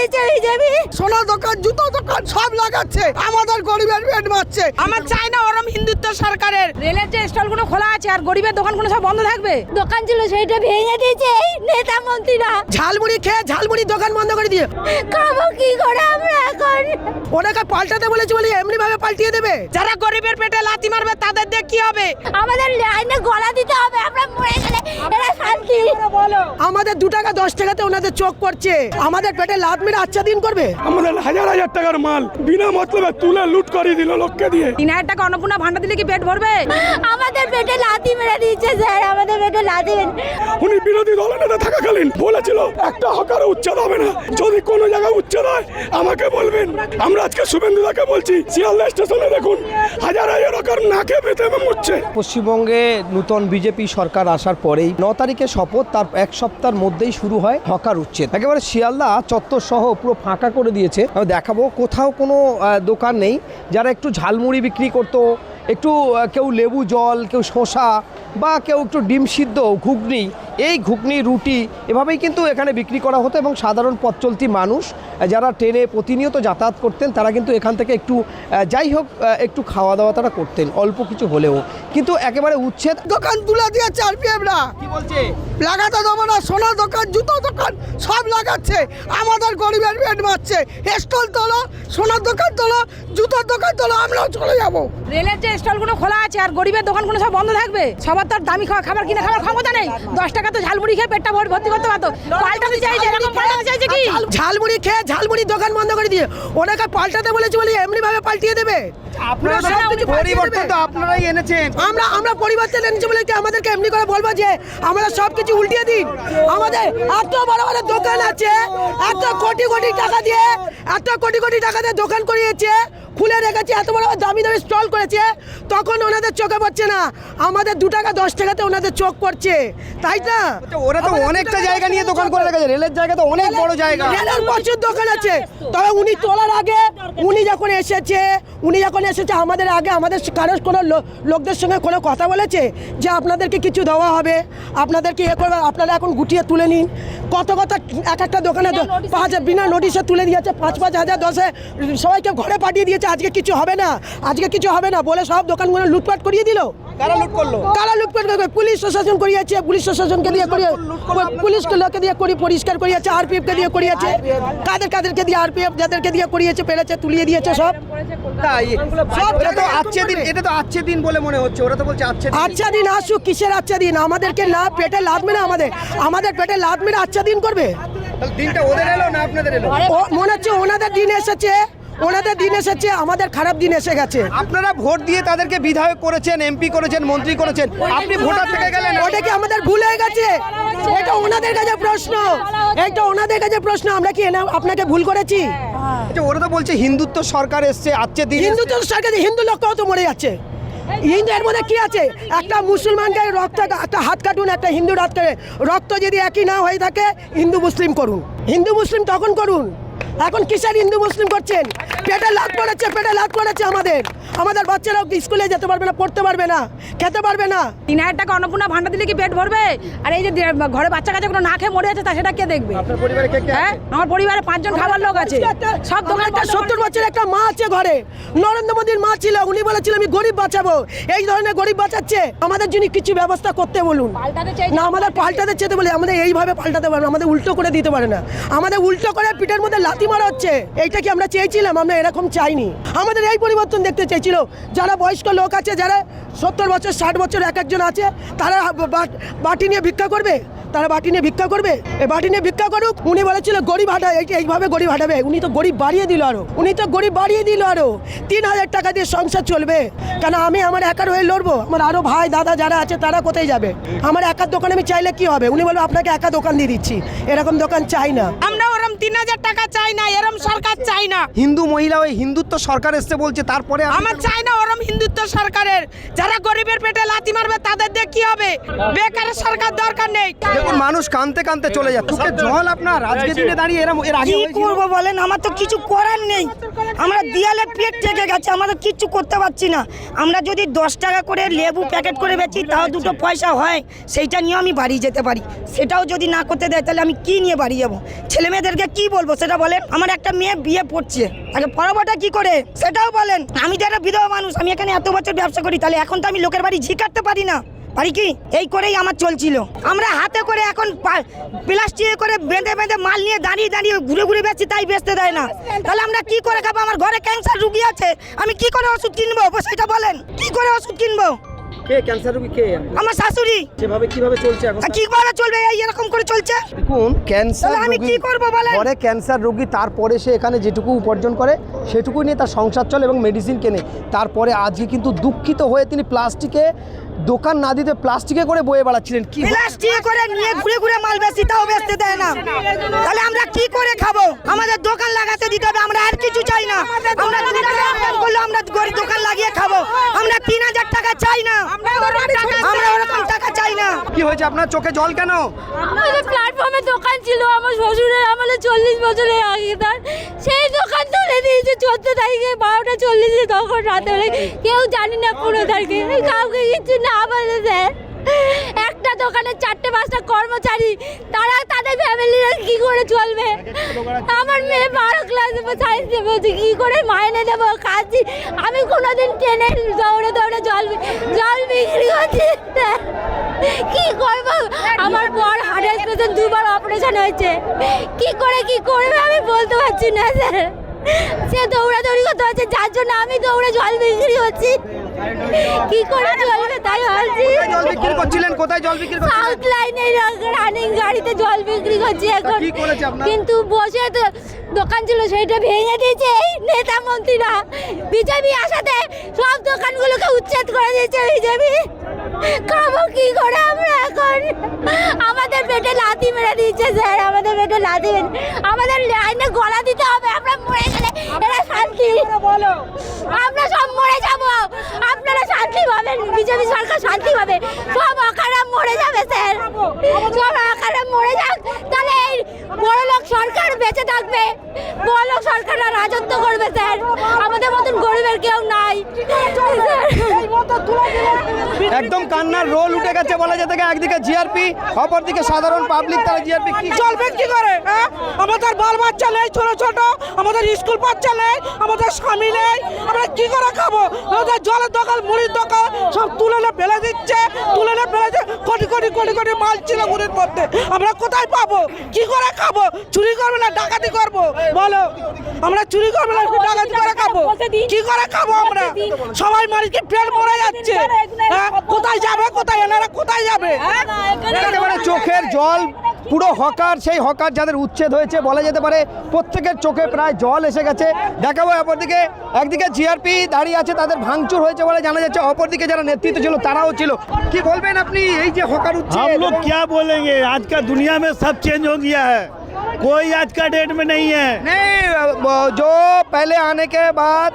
দিয়েছে বিজেপি। সোনার দোকান, জুতো দোকান সব লাগাচ্ছে, আমাদের গরিবের পেট মারছে। আমার চাই না ওরম হিন্দুত্ব সরকারের। রেলের যে স্টলগুলো খোলা আছে আর গরিবের দোকানগুলো সব বন্ধ থাকবে। দোকান ছিল সেইটা ভেঙে দিয়েছে এই নেতা মন্ত্রীরা। ঝালমুড়ি খেয়ে ঝালমুড়ি দোকান বন্ধ করে দিয়ে খাবো কি করে আমরা এখন? ওনাকে পাল্টাতে বলেছি বলে এমনি ভাবে পাল্টিয়ে দেবে। যারা গরিবের পেটে লাথি মারবে তাদের দিয়ে কি হবে? আমাদের লাইনে গলা দিতে হবে, আমরা মরে গেলে এরা শান্তি। আমাদের 2 টাকা 10 টাকাতে ওনাদের চোখ পড়ছে, আমাদের পেটে লাত মেরে আচ্ছা দিন করবে। আমাদের হাজার হাজার টাকার মাল বিনা মতলবে তুলে লুট করে দিল লোককে দিয়ে। 3000 টাকা অন্নপূর্ণা ভান্ডার দিলে কি পেট ভরবে? আমাদের পেটে লাথি মেরে দিচ্ছে স্যার, আমাদের পেটে লাথি মেরে। উনি বিরোধী দলনেতা থাকাকালীন বলেছিল একটা হকারে উচ্ছেদ হবে না, যদি কোনো জায়গায় উচ্ছেদ হয় আমাকে বলবেন। আমরা আজকে শুভেন্দুদাকে বলছি শিয়ালদা স্টেশনে দেখুন হাজার হাজার হকার নাকে বেঁধে মরছে। পশ্চিমবঙ্গে নূতন বিজেপি সরকার আসার পরেই 9 তারিখে শপথ, তার 1 সপ্তাহের মধ্যেই শুরু হয় হকার উচ্ছেদ। একেবারে শিয়ালদা চত্বর সহ পুরো ফাঁকা করে দিয়েছে। আমি দেখাবো কোথাও কোনো দোকান নেই। যারা একটু ঝালমুড়ি বিক্রি করতো, একটু কেউ লেবু জল, কেউ শসা বা কেউ একটু ডিম সিদ্ধ, ঘুগনি, এই ঘুগনি রুটি এভাবেই কিন্তু এখানে বিক্রি করা হতো। এবং সাধারণ পথ চলতি মানুষ যারা ট্রেনে প্রতিনিয়ত যাতায়াত করতেন তারা কিন্তু এখান থেকে একটু যাই হোক একটু খাওয়া দাওয়া তারা করতেন, অল্প কিছু হলেও। কিন্তু একেবারে উচ্ছেদ। দোকান তুলে দিয়েছে আরপিএফরা। কি বলছে? লাগাতে দেবো না, সোনার দোকান, জুতো দোকান সব লাগাচ্ছে, আমাদের গরিবের পেট মারছে। স্টল তোলো, সোনার দোকান তোলো, জুতোর দোকান তোলো, আমরাও চলে যাবো। রেলের যে স্টলগুলো খোলা আছে আর গরিবের দোকানগুলো সব বন্ধ থাকবে। সবার তো আর দামি খাবার কিনে খাবার ক্ষমতা নেই। 10 টাকা তো ঝালমুড়ি খেয়ে পেটটা ভর্তি করতে পারতো। পাল্টাতে চাইছে, এরকম পাল্টাতে চাইছে কি? ঝালমুড়ি খেয়ে ঝালমুড়ি দোকান বন্ধ করে দিয়ে ওনাকে পাল্টাতে বলেছি বলে এমনি ভাবে পাল্টিয়ে দেবে। আপনারা সবকিছু পরিবর্তন তো আপনারাই এনেছেন। আমরা পরিবর্তন এনেছি বলে কি আমাদেরকে এমনি করে বলবো যে আমরা সবকিছু উল্টিয়ে দিন? আমাদের এত বড় বড় দোকান আছে, এত কোটি কোটি টাকা দিয়ে দোকান করিয়েছে, খুলে রেখেছে, এত বড় দামি দামি স্টল করেছে, তখন ওনাদের চোখে পড়ছে না। আমাদের 2 টাকা 10 টাকাতে ওনাদের চোখ পড়ছে, তাই না? ওরা তো অনেকটা জায়গা নিয়ে দোকান করে রেখেছে, রেলের জায়গা তো অনেক বড় জায়গা। রেলের প্রচুর দোকান আছে। তবে উনি তোলার আগে উনি যখন এসেছে আমাদের আগে আমাদের কারোর কোনো লোকদের সঙ্গে কোনো কথা বলেছে যে আপনাদেরকে কিছু দেওয়া হবে, আপনাদেরকে এ করবে, আপনারা এখন গুটিয়ে তুলে নিন। কত এক একটা দোকানে 5,000 বিনা নোটিশে তুলে দিয়েছে, 5,000 10,000 সবাইকে ঘরে পাঠিয়ে দিয়েছে। আজকে কিছু হবে না বলে সব দোকানগুলো লুটপাট করিয়ে দিল। কারা লুট করলো? কারা লুটপাট করবে? পুলিশ প্রশাসন করিয়েছে, পুলিশ প্রশাসনকে দিয়ে পুলিশকে লোকে দিয়ে পরিষ্কার করিয়েছে, আরপিএফকে দিয়ে করিয়েছে। কাদেরকে দিয়ে আরপিএফ যাদেরকে দিয়ে করিয়েছে, পেরেছে, তুলিয়ে দিয়েছে সব। তাই এটা তো আচ্ছে দিন বলে মনে হচ্ছে। ওরা তো বলছে আচ্ছা দিন আসুক। কিসের আচ্ছা দিন? আমাদেরকে না পেটে লাত মেরে আমাদের পেটে লাত মেরে আচ্ছা দিন করবে। দিনটা ওদের এলো না আপনাদের এলো? মনে হচ্ছে ওনাদের দিন এসেছে, আমাদের খারাপ দিন এসে গেছে। আপনারা ভোট দিয়ে তাদেরকে বিধায়ক করেছেন, এমপি করেছেন, মন্ত্রী করেছেন, আপনি ভোটার থেকে গেলেন। ওটা কি আমাদের ভুল হয়ে গেছে? এটা ওনাদের কাছে প্রশ্ন। আমরা কি আপনাকে ভুল করেছি? ওরা তো বলছে হিন্দুত্ব সরকার এসছে, আচ্ছে দিন হিন্দুত্ব সরকার, হিন্দু লোকও তো মরে যাচ্ছে। হিন্দুর মধ্যে কি আছে? একটা মুসলমানকে রক্ত, একটা হাত কাটুন, একটা হিন্দুর হাত কাটে, রক্ত যদি একই না হয়ে থাকে হিন্দু মুসলিম করুন, হিন্দু মুসলিম তখন করুন। এখন কিসের হিন্দু মুসলিম করছেন? পেটে লাত পড়েছে আমাদের বাচ্চারা স্কুলে যেতে পারবে না, পড়তে পারবে না, খেতে পারবে না। 3000 টাকা অন্নপূর্ণা ভান্ডার দিলে কি পেট ভরবে? আর এই যে ঘরে বাচ্চা কাচ্চাগুলো না খেয়ে মরে যাচ্ছে, তা সেটা কে দেখবে? আপনার পরিবারে কে কে আছে? আমার পরিবারে 5 জন খাবার লোক আছে। সব দোকান 70 বছরের একটা মা আছে ঘরে, নরেন্দ্র মোদীর মা ছিল, উনি বলেছিল আমি গরিব বাঁচাবো। এই ধরনের গরিব বাঁচাচ্ছে। আমাদের জন্য কিছু ব্যবস্থা করতে বলুন না। আমাদের পাল্টাতে চেতে বলে আমাদের এইভাবে পাল্টাতে পারে না, আমাদের উল্টো করে দিতে পারে না। আমাদের উল্টো করে পিঠের মধ্যে লাথি মারা হচ্ছে। এইটা কি আমরা চেয়েছিলাম? আমরা এরকম চাইনি। আমাদের এই পরিবর্তন দেখতে চেয়েছিল। যারা বয়স্ক লোক আছে, যারা 70 বছর 60 বছর একজন আছে, তারা বাটি নিয়ে ভিক্ষা করবে। এই বাটি নিয়ে ভিক্ষা করুক। উনি বলেছিল গরিব হাঁটায়, এইভাবে গরিব হাঁটাবে। উনি তো গরিব বাড়িয়ে দিল আরো 3,000 টাকা দিয়ে সংসার চলবে। কেন আমি আমার একার হয়ে লড়বো? আমার আরো ভাই দাদা যারা আছে তারা কোথায় যাবে? আমার একার দোকানে আমি চাইলে কি হবে? উনি বলবো আপনাকে একা দোকান দিয়ে দিচ্ছি। এরকম দোকান চাই না আমরা। ওরম 3000 টাকা চাই না, এরম সরকার চাই না। হিন্দু মহিলা ওই হিন্দুত্ব সরকার এসছে বলছে, তারপরে আমার চাই না ওরম হিন্দুত্ব সরকারের। যারা গরিবের পেটে লাথি মারবে তাদের দিয়ে কি হবে? বেকারের সরকার দরকার নেই। দেখুন মানুষ কানতে কানতে চলে যাচ্ছে চোখে জল আপনার আজকে দিনে দাঁড়িয়ে এর আগে কি হয়েছিল? করবো বলেন, আমার তো কিছু করার নেই। আমরা দেয়ালে পেট থেকে গেছে, আমাদের কিচ্ছু করতে পারছি না। আমরা যদি 10 টাকা করে লেবু প্যাকেট করে বেচি তাও 2 পয়সা হয়, সেইটা নিয়ে আমি বাড়ি যেতে পারি। সেটাও যদি না করতে দেয় তাহলে আমি কি নিয়ে বাড়ি যাবো? ছেলে মেয়েদেরকে কি বলবো সেটা বলেন। আমার একটা মেয়ে বিয়ে পড়ছে, তাকে পড়াবোটা কি করে সেটাও বলেন। আমি তো একটা বিধবা মানুষ, আমি এখানে এত বছর ব্যবসা করি, তাহলে এখন তো আমি লোকের বাড়ি ঝি কাটতে পারি না, পারি কি? এই করেই আমার চলছিল। আমরা হাতে করে এখন প্লাস্টিকে করে বেঁধে বেঁধে মাল নিয়ে দাঁড়িয়ে দাঁড়িয়ে ঘুরে ঘুরে বেচছি, তাই বেচতে দেয় না। তাহলে আমরা কি করে খাবো? আমার ঘরে ক্যান্সার রুগী আছে, আমি কি করে ওষুধ কিনবো সেটা বলেন। কি করে ওষুধ কিনবো? কে ক্যান্সার রোগী কে? আমার শাশুড়ি। সেভাবে কিভাবে চলছে এখন? তা কিভাবে চলবে? এই এরকম করে চলছে। দেখুন ক্যান্সার তাহলে আমি রোগী কি করবো বলেন? পরে ক্যান্সার রোগী, তারপরে সে এখানে যেটুকু উপার্জন করে সেটুকু নিয়ে তার সংসার চলে এবং মেডিসিন কেনে। তারপরে আজকে কিন্তু দুঃখিত হয়ে তিনি প্লাস্টিকে দোকান না দিতে প্লাস্টিকে করে বয়ে বেড়াচ্ছিলেন। কি প্লাস্টিক করে নিয়ে ঘুরে ঘুরে মাল বেশি, তাও বেচতে দেয় না। তাহলে আমরা কি করে খাবো? আমাদের দোকান লাগাতে দিতে হবে, আমরা আর কিছু চাই না। আমরা করলে আমরা গরিব দোকান লাগিয়ে খাবো। আমরা 3000 টাকা চাই না, আমরা ওরকম টাকা চাই না। কি হয়েছে আপনার চোখে জল কেন? আমাদের প্ল্যাটফর্মে দোকান ছিল আমার শ্বশুরের আমলে 40 বছরের আগে, তার সেই দোকান তুলে দিয়েছে 14 তারিখে 12টা 40-এ, তখন রাতে হলে কেউ জানি না 15 তারিখে কাউকে কিছু না বলেছে। একটা দোকানে 4-5টা কর্মচারী, তারা তাদের ফ্যামিলিরা কি করে চলবে? আমার মেয়ে 12 ক্লাসে সায়েন্স দেবো, কি করে মাইনে দেবো? কাজ আমি কোনোদিন ট্রেনে দৌড়ে দৌড়ে জল বিক্রি করছি, কি করবো? আমার বর হার্টের পেশেন্ট, 2বার অপারেশন হয়েছে, কি করবে আমি বলতে পারছি না স্যার। সে দৌড়াদৌড়ি করতে হচ্ছে, যার জন্য আমি দৌড়ে জল বিক্রি হচ্ছি। কি করে চলবে তাই ভাবছি। জল বিক্রি করছিলেন? কোথায় জল বিক্রি করছিলেন? সাউথ লাইনে রানিং গাড়িতে জল বিক্রি করছি এখন। কি করেছে আপনার? কিন্তু বসে তো দোকান ছিল, সেইটা ভেঙে দিয়েছে এই নেতা মন্ত্রীরা। বিজেপি আসাতে সব দোকানগুলোকে উচ্ছেদ করে দিয়েছে বিজেপি। খাবো কি করে আমরা এখন? আমাদের পেটে লাথি মেরে দিচ্ছে স্যার, আমাদের পেটে লাথি মেরে, আমাদের লাইনে গলা দিতে হবে। আমরা মরে গেলে এরা শান্তি বলো, আমরা সব মরে যাব, আপনারা শান্তি পাবেন, বিজেপি সরকার শান্তি পাবে। সব আকারা মরে যাবে স্যার, সব আকারা মরে যাক, তাহলে এই বড় লোক সরকার বেঁচে থাকবে, বড় লোক সরকাররা রাজত্ব করবে স্যার। আমাদের মতন গরিবের কেউ নাই। একদম কান্নার রোল উঠে গেছে বলা যেতে গেলে। একদিকে জিআরপি, অপরদিকে সাধারণ পাবলিক, তারা জিআরপি কি চলবে কি করে? হ্যাঁ, আমাদের বাল বাচ্চা নেই, ছোট ছোট, আমাদের স্কুল বাচ্চা নেই, আমাদের স্বামী নেই, আমরা কি করে খাবো? আমাদের জলের দোকান, মুড়ির দোকান সব তুলে ফেলে দিচ্ছে, কোটি কোটি কোটি কোটি মাল ছিল মুড়ির মধ্যে, আমরা কোথায় পাবো? কি করে খাবো? চুরি করবে না ডাকাতি করবো বলো? আমরা চুরি করবো না ডাকাতি করে খাবো? কি করে খাবো আমরা? সবাই মানুষকে পেট মরে যাচ্ছে। হ্যাঁ, কোথায় যাবে? কোথায় এনারা কোথায় যাবে? একেবারে চোখের জল পুরো হকার, সেই হকার যাদের উচ্ছেদ হয়েছে বলা যেতে পারে প্রত্যেকের চোখে প্রায় জল এসে গেছে। দেখাবো অপরদিকে, একদিকে জিআরপি দাঁড়িয়ে আছে, তাদের ভাঙচুর হয়েছে বলে জানা যাচ্ছে, অপরদিকে যারা নেতৃত্ব ছিল তারাও ছিল। কি বলবেন আপনি এই যে হকার উচ্ছেদ? हम लोग क्या बोलेंगे, आज का दुनिया में सब चेंज हो गया है, कोई आज का डेट में नहीं है। नहीं, जो पहले आने के बाद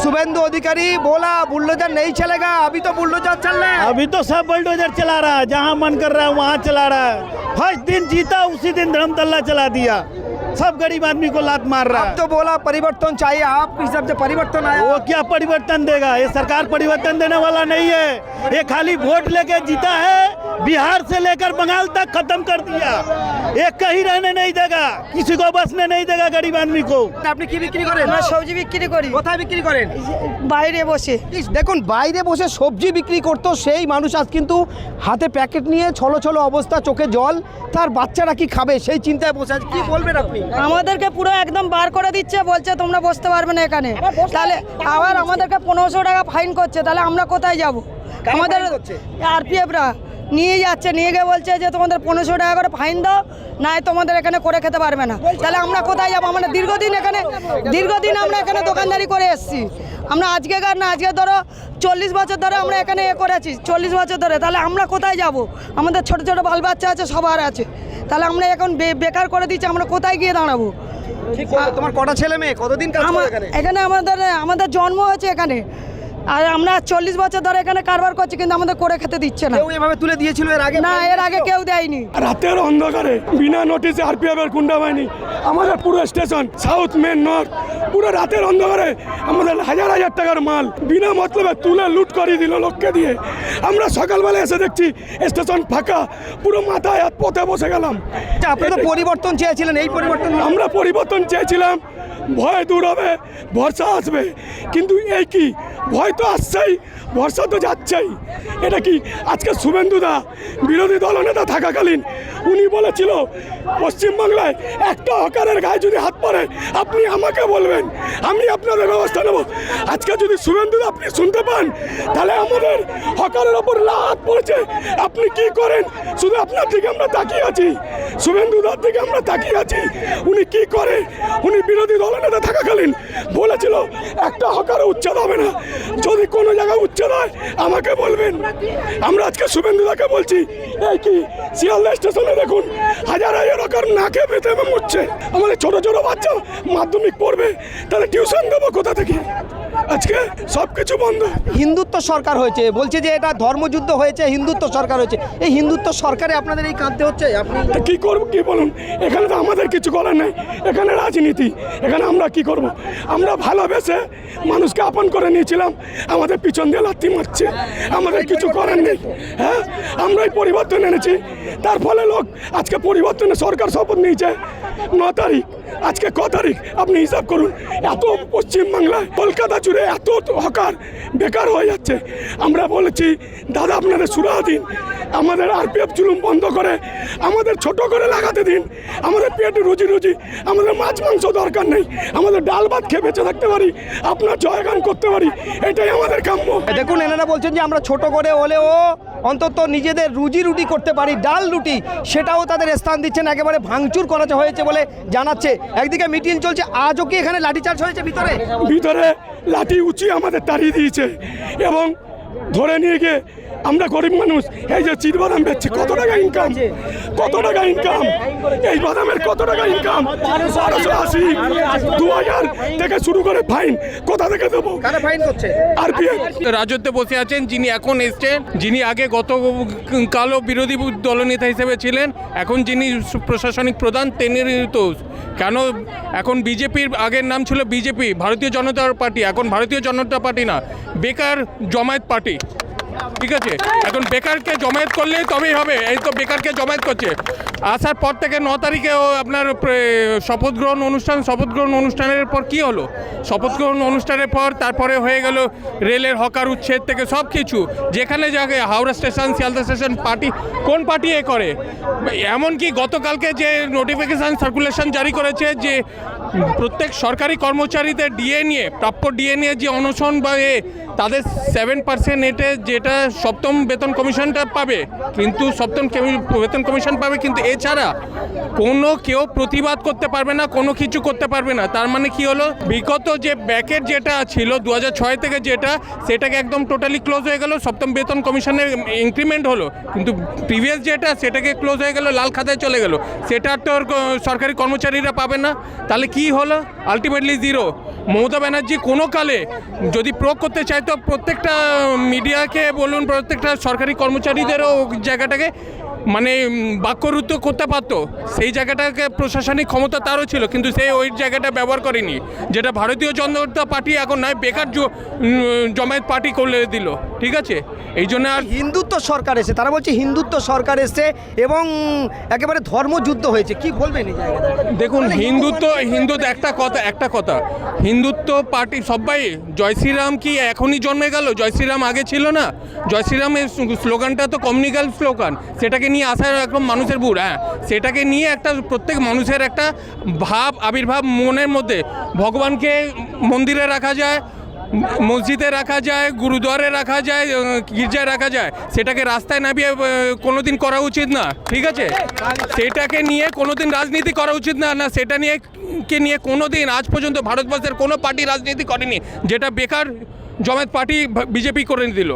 शुभेंदु अधिकारी बोला बुलडोजर नहीं चलेगा, अभी तो बुलडोजर चल रहा है। अभी तो सब बुलडोजर चला रहा है, जहां मन कर रहा है वहां चला रहा है। फर्स्ट दिन जीता उसी दिन धर्मतल्ला चला दिया, सब गरीब आदमी को लात मार रहा है। तो बोला परिवर्तन चाहिए, आप हिसाब से परिवर्तन आया। वो क्या परिवर्तन देगा? ये सरकार परिवर्तन देने वाला नहीं है, ये खाली वोट लेके जीता है, बिहार से लेकर बंगाल तक खत्म कर दिया, एक कहीं रहने नहीं देगा, किसी को बसने नहीं देगा गरीब आदमी को। আপনি কি বিক্রি করেন? আমরা সবজি বিক্রি করি, কোথায় বিক্রি করেন? বাইরে বসে। দেখুন বাইরে বসে সবজি বিক্রি করতো সেই মানুষ আজ কিন্তু হাতে প্যাকেট নিয়ে ছলো ছলো অবস্থা, চোখে জল, তার বাচ্চারা কি খাবে সেই চিন্তায় বসে আছে। কি বলবেন আপনি? আমাদেরকে পুরো একদম বার করে দিচ্ছে, বলছে তোমরা বসতে পারবে না এখানে। তাহলে আবার আমাদেরকে 1500 টাকা ফাইন করছে, তাহলে আমরা কোথায় যাব? আমাদের আরপিএফরা নিয়ে যাচ্ছে, নিয়ে গিয়ে বলছে যে তোমাদের 1500 টাকা করে ফাইন দাও, নাই তোমাদের এখানে করে খেতে পারবে না। তাহলে আমরা কোথায় যাবো? আমরা দীর্ঘদিন আমরা এখানে দোকানদারি করে এসেছি। আমরা আজকেকার না, আজকে ধরো 40 বছর ধরে আমরা এখানে করেছি, 40 বছর ধরে। তাহলে আমরা কোথায় যাব? আমাদের ছোট ছোট বাল বাচ্চা আছে, সবার আছে, তাহলে আমরা এখন বেকার করে দিচ্ছি, আমরা কোথায় গিয়ে দাঁড়াবো? তোমার কটা ছেলে মেয়ে, কতদিন কাজ করো এখানে? এখানে আমাদের জন্ম হয়েছে এখানে, আর আমরা 40 বছর ধরে এখানে কারবার করছি, কিন্তু আমাদের করে খেতে দিচ্ছে না। কেউ এভাবে তুলে দিয়েছিল এর আগে? না, এর আগে কেউ দেয়নি। রাতের অন্ধকারে বিনা নোটিশে আরপিএফ এর গুন্ডা বাহিনী আমাদের পুরো স্টেশন সাউথ মেন নর্থ পুরো রাতের অন্ধকারে আমাদের হাজার হাজার টাকার মাল বিনা মতলবে তুলে লুট করে দিল লোককে দিয়ে। আমরা সকালবেলা এসে দেখছি স্টেশন ফাঁকা, পুরো মাথায় হাত পথে বসে গেলাম। আপনি তো পরিবর্তন চেয়েছিলেন, এই পরিবর্তন আমরা পরিবর্তন চেয়েছিলাম, ভয় দূর হবে, ভরসা আসবে, কিন্তু এই কি ভয় তো আসছেই, ভরসা তো যাচ্ছেই। এটা কি আজকে শুভেন্দুদা বিরোধী দলনেতা থাকাকালীন উনি বলেছিল পশ্চিমবাংলায় একটা হকারের গায়ে যদি হাত পড়ে আপনি আমাকে বলবেন, আমি আপনাদের ব্যবস্থা নেব। আজকে যদি শুভেন্দুদা আপনি শুনতে পান তাহলে আমাদের হকারের ওপর হাত পড়েছে, আপনি কি করেন? শুধু আপনার দিকে আমরা তাকিয়ে আছি, শুভেন্দুদার দিকে আমরা তাকিয়ে আছি। উনি কি করে? উনি বিরোধী দলনেতা থাকাকালীন বলেছিল একটা হকারও উচ্ছেদ হবে না, যদি কোনো জায়গায় উচ্ছেদ হয় আমাকে বলবেন। আমরা আজকে শুভেন্দুদাকে বলছি, এই কি শিয়ালদা স্টেশনে দেখুন হাজার হাজার হকার নাকে বেঁধে মরছে। আমাদের ছোট ছোট বাচ্চা মাধ্যমিক পড়বে, তাহলে টিউশন দেবো কোথা থেকে? আজকে সব কিছু বন্ধ। হিন্দুত্ব সরকার হয়েছে, বলছে যে এটা ধর্মযুদ্ধ হয়েছে, হিন্দুত্ব সরকার হয়েছে। এই হিন্দুত্ব সরকারে আপনাদের এই কাঁদতে হচ্ছে? আপনি তা কি করবো, কি বলুন? এখানে তো আমাদের কিছু করার নেই, এখানে রাজনীতি, এখানে আমরা কি করব? আমরা ভালোবেসে মানুষকে আপন করে নিয়েছিলাম, আমাদের পিছন দিয়ে লাথি মারছে, আমাদের কিছু করার নেই। হ্যাঁ, আমরাই পরিবর্তন এনেছি, তার ফলে লোক আজকে পরিবর্তনে সরকার শপথ নিয়েছে 9 তারিখ, আজকে ক তারিখ আপনি হিসাব করুন। এত পশ্চিমবাংলায় কলকাতা জুড়ে এত হকার বেকার হয়ে যাচ্ছে। আমরা বলেছি দাদা আপনাদের সুরাহা দিন, আমাদের আরপিএফ জুলুম বন্ধ করে আমাদের ছোট করে লাগাতে দিন, আমাদের পেট রুজি রুজি, আমাদের মাছ মাংস দরকার নেই, আমাদের ডাল ভাত খেয়ে বেঁচে থাকতে পারি, আপনার জয়গান করতে পারি, এটাই আমাদের কাম্য। দেখুন, এনারা বলছেন যে আমরা ছোট করে হলেও অন্তত নিজেদের রুজি রুটি করতে পারি, ডাল রুটি, সেটাও তাদের স্থান দিচ্ছেন। একেবারে ভাঙচুর করা হয়েছে বলে জানাচ্ছে। একদিকে মিটিং চলছে, আজও কি এখানে লাঠিচার্জ হয়েছে? ভিতরে লাঠি উঁচিয়ে আমাদের তাড়িয়ে দিয়েছে এবং ধরে নিয়ে গিয়ে আমরা গরিব মানুষ এই যে চির বাদাম বেচছি, কত টাকা ইনকাম, কত টাকা ইনকাম, এই বাদামের কত টাকা ইনকাম? 1280, 2000 থেকে শুরু করে ফাইন কোথা থেকে দেবো? ফাইন করছে আরপিএফ। রাজত্বে বসে আছেন যিনি এখন এসছেন, যিনি আগে গতকালও বিরোধী দলনেতা হিসেবে ছিলেন, এখন যিনি প্রশাসনিক প্রধান তিনি তো কেন এখন বিজেপির আগের নাম ছিল বিজেপি ভারতীয় জনতা পার্টি, এখন ভারতীয় জনতা পার্টি না, বেকার জমায়েত পার্টি। ঠিক আছে, এখন বেকারকে জমায়েত করলে তবেই হবে। এই তো বেকারকে জমায়েত করছে। আসার পর থেকে 9 তারিখেও আপনার শপথ গ্রহণ অনুষ্ঠানের পর কি হলো? শপথ গ্রহণ অনুষ্ঠানের পর তারপরে হয়ে গেল রেলের হকার উচ্ছেদ থেকে সব কিছু, যেখানে যাকে Howrah station, Sealdah station, party কোন পার্টি এ করে? এমনকি গতকালকে যে নোটিফিকেশান সার্কুলেশন জারি করেছে যে প্রত্যেক সরকারি কর্মচারীদের ডিএ নিয়ে, প্রাপ্য ডিএ নিয়ে যে অনশন বা তাদের 7% এটে যেটা সপ্তম বেতন কমিশনটা পাবে, কিন্তু সপ্তম বেতন কমিশন পাবে, কিন্তু এছাড়া কোনো কেউ প্রতিবাদ করতে পারবে না, কোনো কিছু করতে পারবে না। তার মানে কি হলো, বিগত যে ব্যাকের যেটা ছিল 2006 থেকে যেটা, সেটাকে একদম টোটালি ক্লোজ হয়ে গেল। সপ্তম বেতন কমিশনের ইনক্রিমেন্ট হলো, কিন্তু প্রিভিয়াস যেটা সেটাকে ক্লোজ হয়ে গেল, লাল খাতায় চলে গেল, সেটা তো সরকারি কর্মচারীরা পাবে না। তাহলে কি হলো? Ultimately zero. মমতা ব্যানার্জি কোনো কালে যদি প্রয়োগ করতে চায় তো প্রত্যেকটা মিডিয়াকে বলুন, প্রত্যেকটা সরকারি কর্মচারীদেরও জায়গাটাকে মানে বাক্যরুদ্ধ করতে পারতো, সেই জায়গাটাকে প্রশাসনিক ক্ষমতা তারও ছিল, কিন্তু সে ওই জায়গাটা ব্যবহার করেনি, যেটা ভারতীয় জনতা পার্টি এখন নয় বেকার জমায়েত পার্টি করে দিল। ঠিক আছে, এই জন্য আর হিন্দুত্ব সরকার এসে, তারা বলছে হিন্দুত্ব সরকার এসছে এবং একেবারে ধর্মযুদ্ধ হয়েছে। কি বলবেন এই জায়গাটা? দেখুন, হিন্দুত্ব একটা কথা হিন্দুত্ব পার্টি সবাই, জয় শ্রীরাম কি এখনই জন্মে গেল? জয় শ্রীরাম আগে ছিল না? জয় শ্রীরামের স্লোগানটা তো কমিউনিক্যাল স্লোগান, সেটাকে নিয়ে আসার একদম মানুষের বুড়, হ্যাঁ, সেটাকে নিয়ে একটা প্রত্যেক মানুষের একটা আবির্ভাব মনের মধ্যে। ভগবানকে মন্দিরে রাখা যায়, মসজিদে রাখা যায়, গুরুদ্বারে রাখা যায়, গির্জায় রাখা যায়, সেটাকে রাস্তায় নামিয়ে কোনোদিন করা উচিত না। ঠিক আছে, সেটাকে নিয়ে কোনোদিন রাজনীতি করা উচিত না, সেটা নিয়ে কোনোদিন আজ পর্যন্ত ভারতবর্ষের কোনো পার্টি রাজনীতি করেনি, যেটা বেকার জমায়েত পার্টি বিজেপি করে দিল।